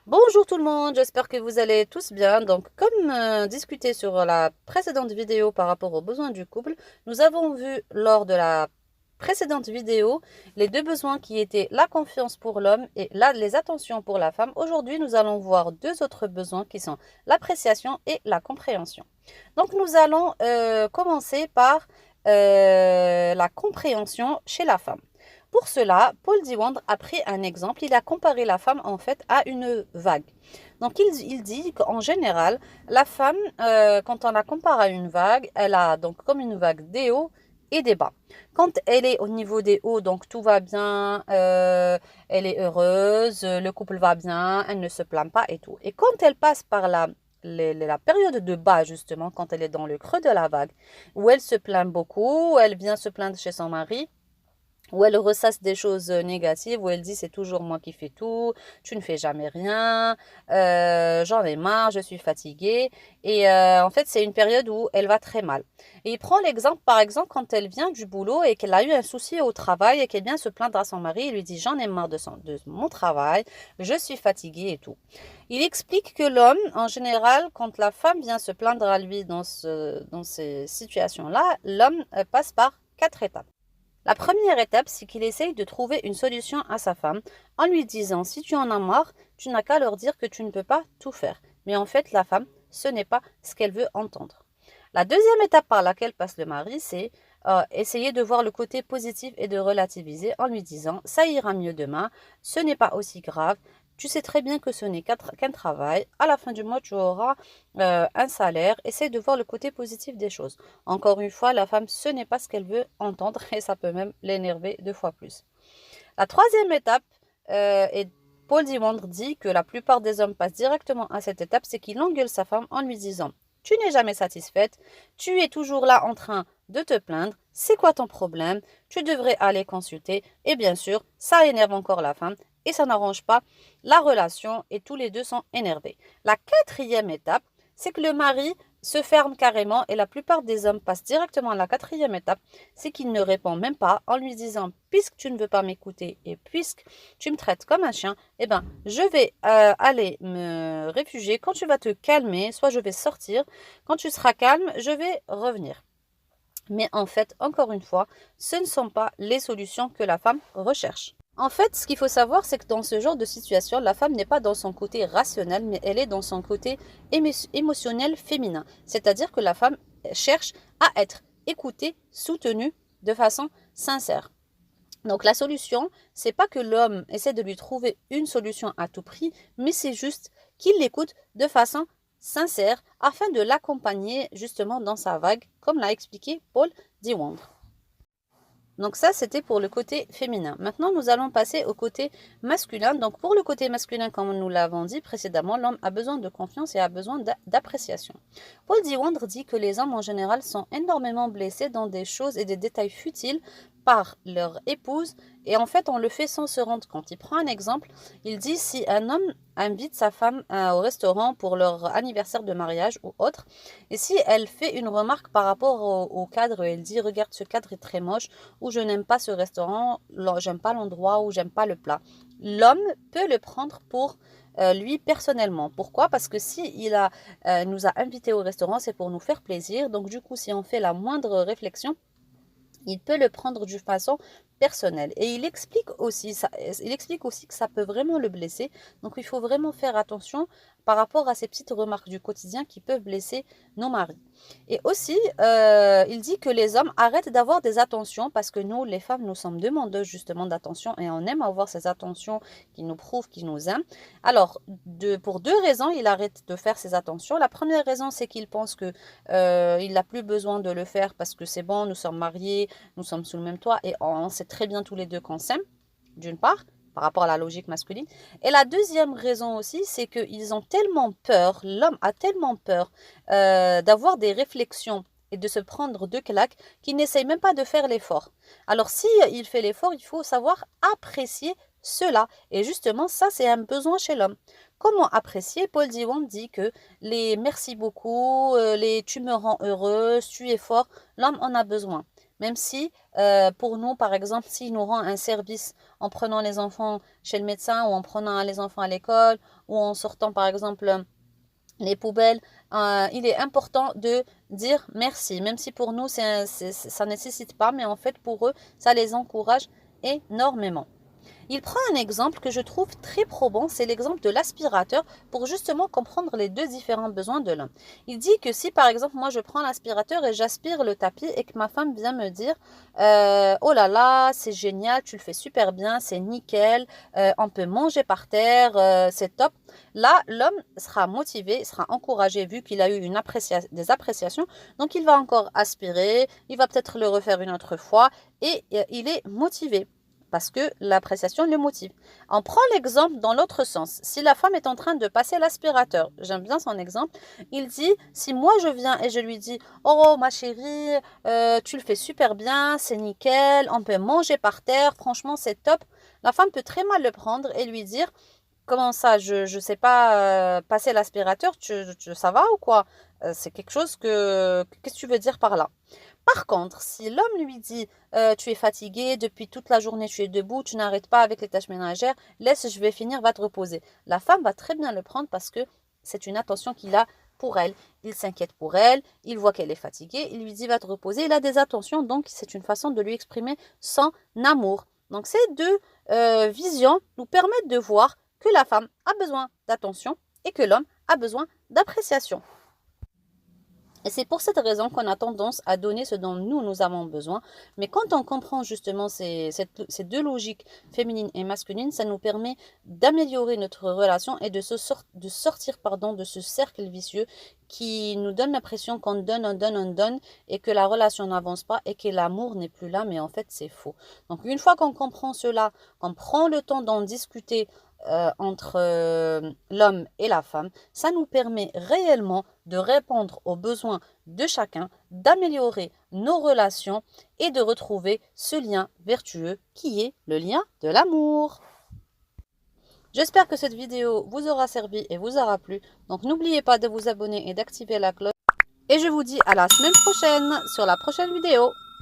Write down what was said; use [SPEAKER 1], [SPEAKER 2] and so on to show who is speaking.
[SPEAKER 1] Bonjour tout le monde, j'espère que vous allez tous bien. Donc, comme discuté sur la précédente vidéo par rapport aux besoins du couple, nous avons vu lors de la précédente vidéo les deux besoins qui étaient la confiance pour l'homme et les attentions pour la femme. Aujourd'hui, nous allons voir deux autres besoins qui sont l'appréciation et la compréhension. Donc, nous allons commencer par la compréhension chez la femme. Pour cela, Paul Diwandre a pris un exemple. Il a comparé la femme en fait à une vague. Donc il dit qu'en général, la femme, quand on la compare à une vague, elle a donc comme une vague des hauts et des bas. Quand elle est au niveau des hauts, donc tout va bien, elle est heureuse, le couple va bien, elle ne se plaint pas et tout. Et quand elle passe par la période de bas, justement, quand elle est dans le creux de la vague, où elle se plaint beaucoup, où elle vient se plaindre chez son mari, où elle ressasse des choses négatives, où elle dit c'est toujours moi qui fais tout, tu ne fais jamais rien, j'en ai marre, je suis fatiguée. Et en fait, c'est une période où elle va très mal. Et il prend l'exemple, par exemple, quand elle vient du boulot et qu'elle a eu un souci au travail et qu'elle vient se plaindre à son mari, il lui dit j'en ai marre de mon travail, je suis fatiguée et tout. Il explique que l'homme, en général, quand la femme vient se plaindre à lui dans ces situations-là, l'homme passe par 4 étapes. La première étape, c'est qu'il essaye de trouver une solution à sa femme en lui disant si tu en as marre, tu n'as qu'à leur dire que tu ne peux pas tout faire. Mais en fait, la femme, ce n'est pas ce qu'elle veut entendre. La deuxième étape par laquelle passe le mari, c'est essayer de voir le côté positif et de relativiser en lui disant ça ira mieux demain, ce n'est pas aussi grave, tu sais très bien que ce n'est qu'un travail, à la fin du mois tu auras un salaire, essaye de voir le côté positif des choses. Encore une fois, la femme, ce n'est pas ce qu'elle veut entendre et ça peut même l'énerver 2 fois plus. La troisième étape, et Paul Dimondre dit que la plupart des hommes passent directement à cette étape, c'est qu'il engueule sa femme en lui disant tu n'es jamais satisfaite, tu es toujours là en train de te plaindre, c'est quoi ton problème, tu devrais aller consulter, et bien sûr, ça énerve encore la femme, et ça n'arrange pas la relation, et tous les deux sont énervés. La quatrième étape, c'est que le mari se ferme carrément, et la plupart des hommes passent directement à la quatrième étape, c'est qu'il ne répond même pas en lui disant puisque tu ne veux pas m'écouter et puisque tu me traites comme un chien, eh ben je vais aller me réfugier. Quand tu vas te calmer, soit je vais sortir. Quand tu seras calme, je vais revenir. Mais en fait, encore une fois, ce ne sont pas les solutions que la femme recherche. En fait, ce qu'il faut savoir, c'est que dans ce genre de situation, la femme n'est pas dans son côté rationnel, mais elle est dans son côté émotionnel féminin. C'est-à-dire que la femme cherche à être écoutée, soutenue de façon sincère. Donc la solution, c'est pas que l'homme essaie de lui trouver une solution à tout prix, mais c'est juste qu'il l'écoute de façon sincère afin de l'accompagner justement dans sa vague, comme l'a expliqué Paul Diwandre. Donc ça, c'était pour le côté féminin. Maintenant, nous allons passer au côté masculin. Donc pour le côté masculin, comme nous l'avons dit précédemment, l'homme a besoin de confiance et a besoin d'appréciation. Paul Diwandre dit que les hommes en général sont énormément blessés dans des choses et des détails futiles par leur épouse et en fait on le fait sans se rendre compte. Il prend un exemple, il dit si un homme invite sa femme au restaurant pour leur anniversaire de mariage ou autre et si elle fait une remarque par rapport au cadre, elle dit regarde ce cadre est très moche ou je n'aime pas ce restaurant, j'aime pas l'endroit ou j'aime pas le plat. L'homme peut le prendre pour lui personnellement. Pourquoi? Parce que si nous a invités au restaurant, c'est pour nous faire plaisir. Donc du coup, si on fait la moindre réflexion, il peut le prendre d'une façon personnelle. Et il explique aussi que ça peut vraiment le blesser. Donc il faut vraiment faire attention par rapport à ces petites remarques du quotidien qui peuvent blesser nos maris. Et aussi, il dit que les hommes arrêtent d'avoir des attentions parce que nous, les femmes, nous sommes demandeuses justement d'attention et on aime avoir ces attentions qui nous prouvent, qui nous aiment. Alors, pour 2 raisons, il arrête de faire ces attentions. La première raison, c'est qu'il pense que il n'a plus besoin de le faire parce que c'est bon, nous sommes mariés, nous sommes sous le même toit et on sait très bien tous les deux qu'on s'aime, d'une part, par rapport à la logique masculine. Et la deuxième raison aussi, c'est qu'ils ont tellement peur, l'homme a tellement peur d'avoir des réflexions et de se prendre 2 claques qu'il n'essaye même pas de faire l'effort. Alors si il fait l'effort, il faut savoir apprécier cela. Et justement, ça, c'est un besoin chez l'homme. Comment apprécier? Paul Diwandre dit que les merci beaucoup, les tu me rends heureuse, tu es fort, l'homme en a besoin. Même si, pour nous, par exemple, s'il nous rend un service en prenant les enfants chez le médecin ou en prenant les enfants à l'école ou en sortant, par exemple, les poubelles, il est important de dire merci, même si pour nous, ça ne nécessite pas, mais en fait, pour eux, ça les encourage énormément. Il prend un exemple que je trouve très probant, c'est l'exemple de l'aspirateur pour justement comprendre les deux différents besoins de l'homme. Il dit que si par exemple moi je prends l'aspirateur et j'aspire le tapis et que ma femme vient me dire oh là là c'est génial, tu le fais super bien, c'est nickel, on peut manger par terre, c'est top. Là l'homme sera motivé, sera encouragé vu qu'il a eu des appréciations, donc il va encore aspirer, il va peut-être le refaire une autre fois et il est motivé parce que l'appréciation le motive. On prend l'exemple dans l'autre sens. Si la femme est en train de passer l'aspirateur, j'aime bien son exemple, il dit, si moi je viens et je lui dis, oh ma chérie, tu le fais super bien, c'est nickel, on peut manger par terre, franchement c'est top, la femme peut très mal le prendre et lui dire, comment ça, je sais pas passer l'aspirateur, ça va ou quoi? C'est quelque chose que... Qu'est-ce que tu veux dire par là? Par contre, si l'homme lui dit tu es fatigué, depuis toute la journée tu es debout, tu n'arrêtes pas avec les tâches ménagères, laisse, je vais finir, va te reposer. La femme va très bien le prendre parce que c'est une attention qu'il a pour elle. Il s'inquiète pour elle, il voit qu'elle est fatiguée, il lui dit va te reposer, il a des attentions, donc c'est une façon de lui exprimer son amour. Donc ces deux visions nous permettent de voir que la femme a besoin d'attention et que l'homme a besoin d'appréciation. Et c'est pour cette raison qu'on a tendance à donner ce dont nous avons besoin. Mais quand on comprend justement ces deux logiques féminines et masculines, ça nous permet d'améliorer notre relation et de sortir de ce cercle vicieux qui nous donne l'impression qu'on donne, on donne et que la relation n'avance pas et que l'amour n'est plus là, mais en fait c'est faux. Donc une fois qu'on comprend cela, qu'on prend le temps d'en discuter, entre l'homme et la femme, ça nous permet réellement de répondre aux besoins de chacun, d'améliorer nos relations et de retrouver ce lien vertueux qui est le lien de l'amour. J'espère que cette vidéo vous aura servi et vous aura plu. Donc n'oubliez pas de vous abonner et d'activer la cloche. Et je vous dis à la semaine prochaine sur la prochaine vidéo.